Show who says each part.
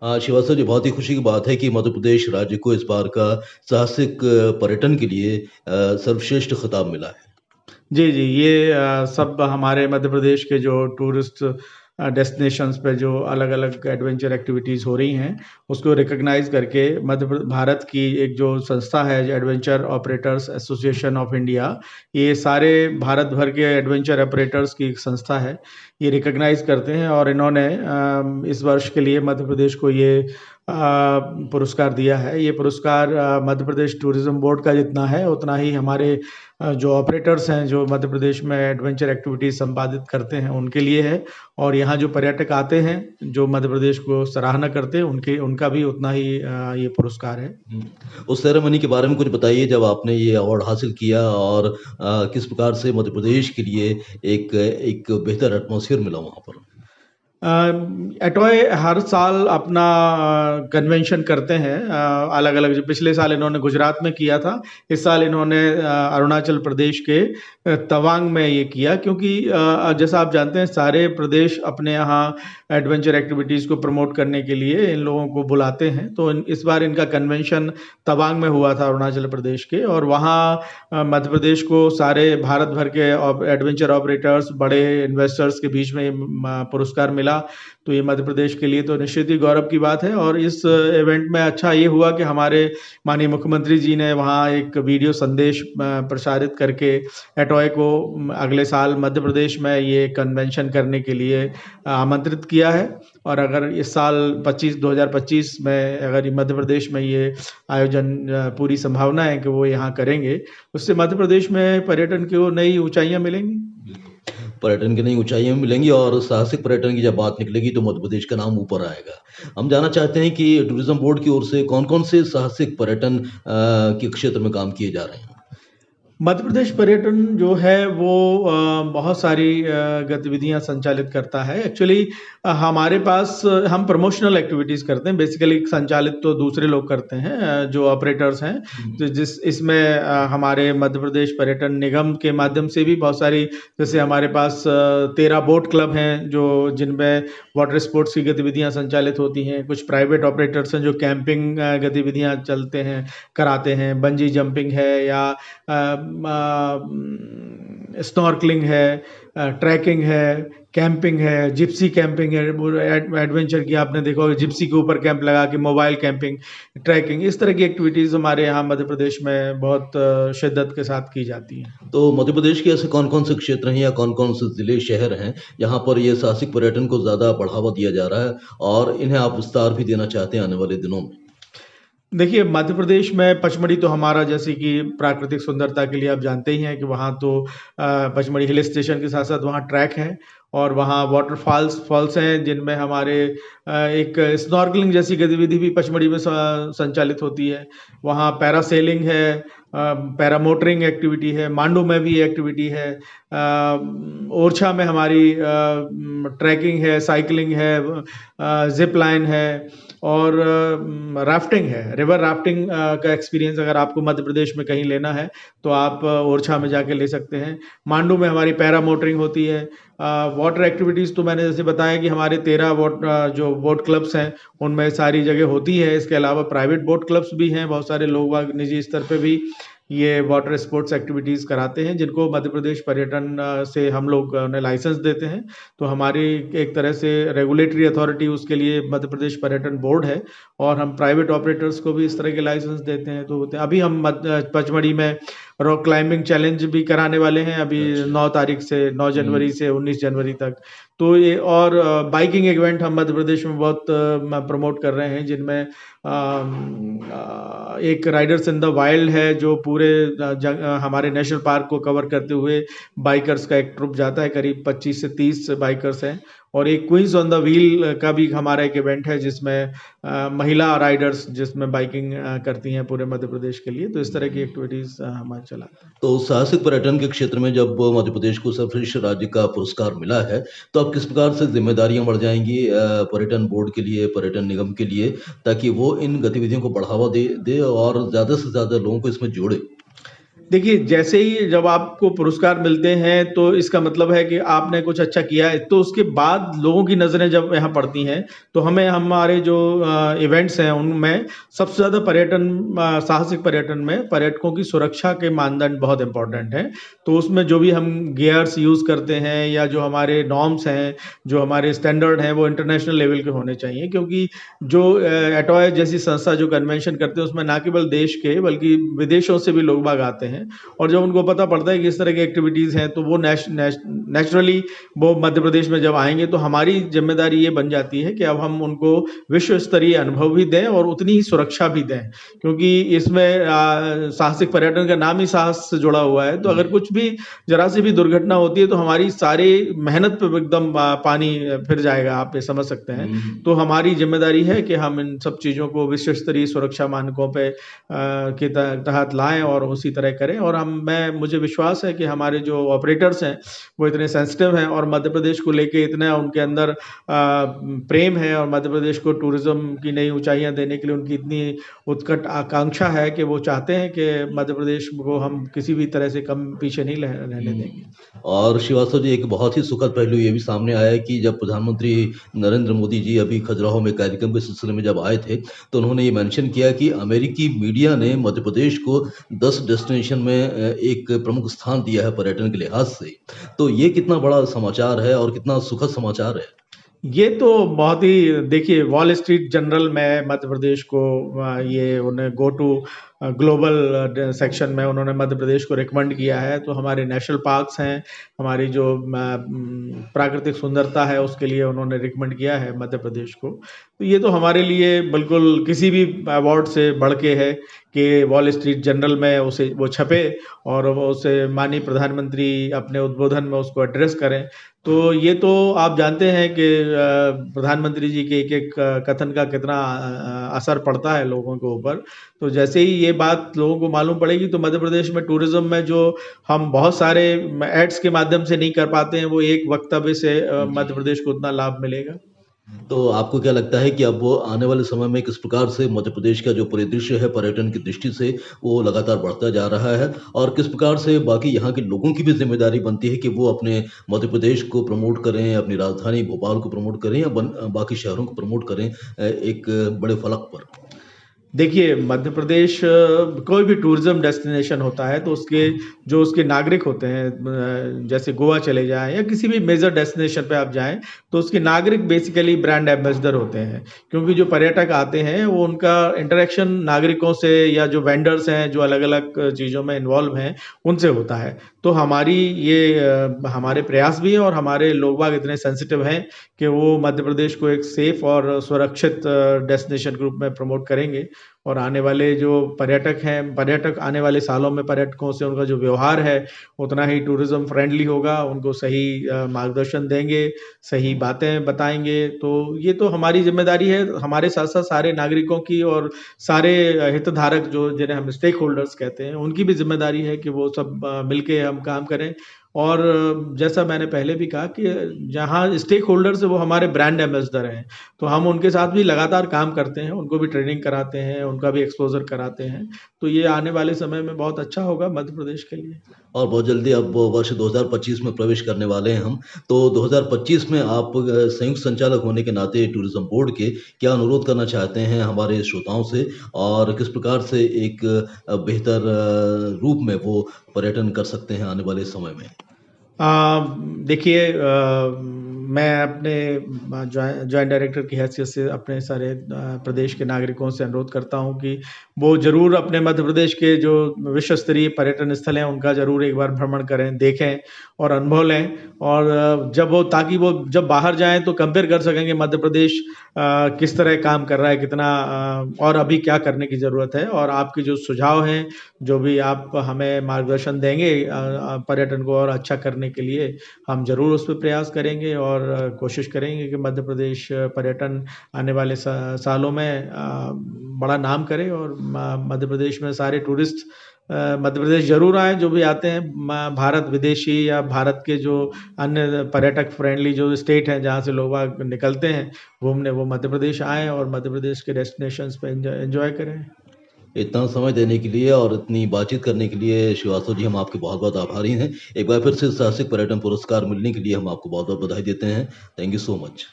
Speaker 1: श्रीवास्तव जी, बहुत ही खुशी की बात है कि मध्य प्रदेश राज्य को इस बार का साहसिक पर्यटन के लिए सर्वश्रेष्ठ खिताब मिला है।
Speaker 2: जी, जी। ये सब हमारे मध्य प्रदेश के जो टूरिस्ट डेस्टिनेशंस पे जो अलग-अलग एडवेंचर एक्टिविटीज़ हो रही हैं, उसको रिकॉग्नाइज़ करके भारत की एक जो संस्था है, adventure operators association of India, ये सारे भारत भर के एडवेंचर ऑपरेटर्स की एक संस्था है। ये रिकॉग्नाइज़ करते हैं और इन्होंने इस वर्ष के लिए मध्य प्रदेश को ये पुरस्कार दिया है। ये पुरस्कार मध्य प्रदेश टूरिज़्म बोर्ड का जितना है, उतना ही हमारे जो ऑपरेटर्स हैं, जो मध्य प्रदेश में एडवेंचर एक्टिविटीज़ संपादित करते हैं, उनके लिए है। और यहाँ जो पर्यटक आते हैं, जो मध्य प्रदेश को सराहना करते हैं, उनका भी उतना ही ये पुरस्कार है।
Speaker 1: उस सेरेमनी के बारे में कुछ बताइए जब आपने ये अवार्ड हासिल किया और किस प्रकार से मध्य प्रदेश के लिए एक एक बेहतर एटमॉस्फेयर मिला वहाँ पर?
Speaker 2: एटॉय हर साल अपना कन्वेंशन करते हैं अलग-अलग। जो पिछले साल इन्होंने गुजरात में किया था, इस साल इन्होंने अरुणाचल प्रदेश के तवांग में ये किया, क्योंकि जैसा आप जानते हैं सारे प्रदेश अपने यहाँ एडवेंचर एक्टिविटीज़ को प्रमोट करने के लिए इन लोगों को बुलाते हैं। तो इस बार इनका कन्वेंशन तवांग में हुआ था अरुणाचल प्रदेश के, और वहाँ मध्य प्रदेश को सारे भारत भर के एडवेंचर ऑपरेटर्स, बड़े इन्वेस्टर्स के बीच में ये पुरस्कार मिला। तो ये मध्य प्रदेश के लिए तो निश्चित ही गौरव की बात है। और इस इवेंट में अच्छा ये हुआ कि हमारे माननीय मुख्यमंत्री जी ने वहाँ एक वीडियो संदेश प्रसारित करके एटॉय को अगले साल मध्य प्रदेश में ये कन्वेंशन करने के लिए आमंत्रित किया है। और अगर इस साल 2025 में अगर मध्य प्रदेश में ये आयोजन पूरी संभावना है कि वो यहाँ करेंगे, उससे मध्य प्रदेश में पर्यटन को नई ऊंचाइयाँ मिलेंगी।
Speaker 1: पर्यटन की नई ऊंचाइयां मिलेंगी और साहसिक पर्यटन की जब बात निकलेगी तो मध्य प्रदेश का नाम ऊपर आएगा। हम जानना चाहते हैं कि टूरिज्म बोर्ड की ओर से कौन-कौन से साहसिक पर्यटन के क्षेत्र में काम किए जा रहे हैं?
Speaker 2: मध्य प्रदेश पर्यटन जो है वो बहुत सारी गतिविधियां संचालित करता है। एक्चुअली हमारे पास हम प्रमोशनल एक्टिविटीज़ करते हैं, बेसिकली संचालित तो दूसरे लोग करते हैं, जो ऑपरेटर्स हैं। तो इसमें हमारे मध्य प्रदेश पर्यटन निगम के माध्यम से भी बहुत सारी, जैसे हमारे पास 13 बोट क्लब हैं जो जिनमें वाटर स्पोर्ट्स की गतिविधियां संचालित होती हैं। कुछ प्राइवेट ऑपरेटर्स हैं जो कैंपिंग गतिविधियां चलते हैं, कराते हैं। बंजी जंपिंग है, या स्नॉर्कलिंग है, ट्रैकिंग है, कैंपिंग है, जिप्सी कैंपिंग है। एडवेंचर की आपने देखा होगा, जिप्सी के ऊपर कैंप लगा के मोबाइल कैंपिंग, ट्रैकिंग, इस तरह की एक्टिविटीज़ हमारे यहाँ मध्य प्रदेश में बहुत शिद्दत के साथ की जाती हैं।
Speaker 1: तो मध्य प्रदेश के ऐसे कौन-कौन से क्षेत्र हैं या कौन-कौन से ज़िले, शहर हैं, जहाँ पर ये साहसिक पर्यटन को ज़्यादा बढ़ावा दिया जा रहा है और इन्हें आप विस्तार भी देना चाहते हैं आने वाले दिनों में?
Speaker 2: देखिए, मध्य प्रदेश में पचमढ़ी तो हमारा, जैसे कि प्राकृतिक सुंदरता के लिए आप जानते ही हैं कि वहाँ तो पचमढ़ी हिल स्टेशन के साथ-साथ वहाँ ट्रैक है, और वहाँ फॉल्स हैं जिनमें हमारे एक स्नॉर्कलिंग जैसी गतिविधि भी पचमढ़ी में संचालित होती है। वहाँ पैरासेलिंग है, पैरामोटरिंग एक्टिविटी है, मांडू में भी एक्टिविटी है, ओरछा में हमारी ट्रैकिंग है, साइकिलिंग है, ज़िप लाइन है, और राफ्टिंग है। रिवर राफ्टिंग का एक्सपीरियंस अगर आपको मध्य प्रदेश में कहीं लेना है, तो आप ओरछा में जाके ले सकते हैं। मांडू में हमारी पैरा मोटरिंग होती है। वाटर एक्टिविटीज़ तो मैंने जैसे बताया कि हमारे 13 जो बोट क्लब्स हैं, उनमें सारी जगह होती है। इसके अलावा प्राइवेट बोट क्लब्स भी हैं, बहुत सारे लोग बाग निजी स्तर पे भी ये वाटर स्पोर्ट्स एक्टिविटीज़ कराते हैं, जिनको मध्य प्रदेश पर्यटन से हम लोग उन्हें लाइसेंस देते हैं। तो हमारी एक तरह से रेगुलेटरी अथॉरिटी उसके लिए मध्य प्रदेश पर्यटन बोर्ड है, और हम प्राइवेट ऑपरेटर्स को भी इस तरह के लाइसेंस देते हैं। तो अभी हम पचमढ़ी में रॉक क्लाइंबिंग चैलेंज भी कराने वाले हैं, अभी 9 तारीख से, 9 जनवरी से 19 जनवरी तक। तो ये, और बाइकिंग इवेंट हम मध्य प्रदेश में बहुत प्रमोट कर रहे हैं, जिनमें एक राइडर्स इन द वाइल्ड है, जो पूरे हमारे नेशनल पार्क को कवर करते हुए बाइकर्स का एक ट्रुप जाता है, करीब 25 से 30 बाइकर्स हैं। और एक क्वींस ऑन द व्हील का भी हमारा एक इवेंट है, जिसमें महिला राइडर्स जिसमें बाइकिंग करती हैं पूरे मध्य प्रदेश के लिए। तो इस तरह की एक्टिविटीज़ हमारे चलाते हैं।
Speaker 1: तो साहसिक पर्यटन के क्षेत्र में जब मध्य प्रदेश को सर्वश्रेष्ठ राज्य का पुरस्कार मिला है, तो अब किस प्रकार से ज़िम्मेदारियाँ बढ़ जाएँगी पर्यटन बोर्ड के लिए, पर्यटन निगम के लिए, ताकि वो इन गतिविधियों को बढ़ावा दे दे और ज़्यादा से ज़्यादा लोगों को इसमें जोड़े?
Speaker 2: देखिए, जैसे ही जब आपको पुरस्कार मिलते हैं, तो इसका मतलब है कि आपने कुछ अच्छा किया है, तो उसके बाद लोगों की नज़रें जब यहाँ पड़ती हैं, तो हमें हमारे जो इवेंट्स हैं, उनमें सबसे ज़्यादा साहसिक पर्यटन में पर्यटकों की सुरक्षा के मानदंड बहुत इम्पोर्टेंट हैं। तो उसमें जो भी हम गियर्स यूज़ करते हैं या जो हमारे नॉर्म्स हैं, जो हमारे स्टैंडर्ड हैं, वो इंटरनेशनल लेवल के होने चाहिए, क्योंकि जो एटॉय जैसी संस्था जो कन्वेंशन करते हैं, उसमें ना केवल देश के बल्कि विदेशों से भी लोग बाग आते हैं। और जब उनको पता पड़ता है कि इस तरह की एक्टिविटीज़ हैं, तो वो नेचुरली वो मध्य प्रदेश में जब आएंगे, तो हमारी जिम्मेदारी ये बन जाती है कि अब हम उनको विश्व स्तरीय अनुभव भी दें और उतनी ही सुरक्षा भी दें, क्योंकि इसमें साहसिक पर्यटन का नाम ही साहस से जुड़ा हुआ है। तो अगर कुछ भी जरा सी भी दुर्घटना होती है, तो हमारी सारी मेहनत पे एकदम पानी फिर जाएगा, आप ये समझ सकते हैं। तो हमारी जिम्मेदारी है कि हम इन सब चीज़ों को विश्व स्तरीय सुरक्षा मानकों पे के तहत लाएं और उसी तरह करें। और मुझे विश्वास है कि हमारे जो ऑपरेटर्स हैं, वो इतने सेंसिटिव हैं और मध्य प्रदेश को लेके इतना उनके अंदर प्रेम है, और मध्य प्रदेश को टूरिज्म की नई ऊंचाइयां देने के लिए उनकी इतनी उत्कट आकांक्षा है कि वो चाहते हैं कि मध्य प्रदेश को हम किसी भी तरह से कम पीछे नहीं रहने देंगे।
Speaker 1: और श्रीवास्तव जी, एक बहुत ही सुखद पहलू ये भी सामने आया है कि जब प्रधानमंत्री नरेंद्र मोदी जी अभी खजुराहो में कार्यक्रम के सिलसिले में जब आए थे, तो उन्होंने ये मेंशन किया कि अमेरिकी मीडिया ने मध्य प्रदेश को 10 डेस्टिनेशन में एक प्रमुख स्थान दिया है पर्यटन के लिहाज से। तो ये कितना बड़ा समाचार है और कितना सुखद समाचार है।
Speaker 2: ये तो बहुत ही, देखिए, वॉल स्ट्रीट जर्नल में मध्य प्रदेश को ये उन्हें गो टू ग्लोबल सेक्शन में उन्होंने मध्य प्रदेश को रिकमेंड किया है। तो हमारे नेशनल पार्क्स हैं, हमारी जो प्राकृतिक सुंदरता है, उसके लिए उन्होंने रिकमेंड किया है मध्य प्रदेश को। तो ये तो हमारे लिए बिल्कुल किसी भी अवार्ड से बढ़ के है कि वॉल स्ट्रीट जर्नल में उसे वो छपे और वो उसे माननीय प्रधानमंत्री अपने उद्बोधन में उसको एड्रेस करें। तो ये तो आप जानते हैं कि प्रधानमंत्री जी के एक-एक कथन का कितना असर पड़ता है लोगों के ऊपर। तो जैसे ही ये बात लोगों को मालूम पड़ेगी, तो मध्य प्रदेश में टूरिज़्म में जो हम बहुत सारे एड्स के माध्यम से नहीं कर पाते हैं, वो एक वक्तव्य से मध्य प्रदेश को उतना लाभ मिलेगा।
Speaker 1: तो आपको क्या लगता है कि अब वो आने वाले समय में किस प्रकार से मध्य प्रदेश का जो परिदृश्य है पर्यटन की दृष्टि से वो लगातार बढ़ता जा रहा है और किस प्रकार से बाकी यहाँ के लोगों की भी जिम्मेदारी बनती है कि वो अपने मध्य प्रदेश को प्रमोट करें, अपनी राजधानी भोपाल को प्रमोट करें या बाकी शहरों को प्रमोट करें एक बड़े फलक पर।
Speaker 2: देखिए, मध्य प्रदेश कोई भी टूरिज़्म डेस्टिनेशन होता है, तो उसके नागरिक होते हैं, जैसे गोवा चले जाएँ या किसी भी मेजर डेस्टिनेशन पे आप जाएँ, तो उसके नागरिक बेसिकली ब्रांड एम्बेसडर होते हैं। क्योंकि जो पर्यटक आते हैं, वो उनका इंटरेक्शन नागरिकों से या जो वेंडर्स हैं, जो अलग-अलग चीज़ों में इन्वॉल्व हैं, उनसे होता है। तो हमारे प्रयास भी हैं और हमारे लोग-बाग इतने सेंसिटिव हैं कि वो मध्य प्रदेश को एक सेफ और सुरक्षित डेस्टिनेशन के रूप में प्रमोट करेंगे। और आने वाले जो पर्यटक आने वाले सालों में पर्यटकों से उनका जो व्यवहार है, उतना ही टूरिज़्म फ्रेंडली होगा, उनको सही मार्गदर्शन देंगे, सही बातें बताएँगे। तो ये तो हमारी ज़िम्मेदारी है, हमारे साथ-साथ सारे नागरिकों की और सारे हितधारक जो जिन्हें हम स्टेक होल्डर्स कहते हैं, उनकी भी ज़िम्मेदारी है कि वो सब मिलके हम काम करें। और जैसा मैंने पहले भी कहा कि जहाँ स्टेक होल्डर्स हैं, वो हमारे ब्रांड एम्बेसडर हैं। तो हम उनके साथ भी लगातार काम करते हैं, उनको भी ट्रेनिंग कराते हैं, उनका भी एक्सपोज़र कराते हैं। तो ये आने वाले समय में बहुत अच्छा होगा मध्य प्रदेश के लिए।
Speaker 1: और बहुत जल्दी अब वर्ष 2025 में प्रवेश करने वाले हैं हम। तो 2025 में आप संयुक्त संचालक होने के नाते टूरिज़्म बोर्ड के क्या अनुरोध करना चाहते हैं हमारे श्रोताओं से? और किस प्रकार से एक बेहतर रूप में वो पर्यटन कर सकते हैं आने वाले समय में?
Speaker 2: देखिए, मैं अपने जॉइंट डायरेक्टर की हैसियत से अपने सारे प्रदेश के नागरिकों से अनुरोध करता हूँ कि वो ज़रूर अपने मध्य प्रदेश के जो विश्व स्तरीय पर्यटन स्थल हैं, उनका ज़रूर एक बार भ्रमण करें, देखें और अनुभव लें। और ताकि वो जब बाहर जाएँ, तो कंपेयर कर सकें कि मध्य प्रदेश किस तरह काम कर रहा है, कितना और अभी क्या करने की ज़रूरत है। और आपके जो सुझाव हैं, जो भी आप हमें मार्गदर्शन देंगे पर्यटन को और अच्छा करने के लिए, हम ज़रूर उस पे प्रयास करेंगे और कोशिश करेंगे कि मध्य प्रदेश पर्यटन आने वाले सालों में बड़ा नाम करे और मध्य प्रदेश में सारे टूरिस्ट मध्य प्रदेश ज़रूर आएँ, जो भी आते हैं, भारत विदेशी या भारत के जो अन्य पर्यटक फ्रेंडली जो स्टेट हैं, जहाँ से लोग वहाँ निकलते हैं घूमने, वो मध्य प्रदेश आएँ और मध्य प्रदेश के डेस्टिनेशंस पे एन्जॉय करें।
Speaker 1: इतना समय देने के लिए और इतनी बातचीत करने के लिए श्रीवास्तव जी हम आपके बहुत-बहुत आभारी हैं। एक बार फिर से साहसिक पर्यटन पुरस्कार मिलने के लिए हम आपको बहुत-बहुत बधाई देते हैं। Thank you so much.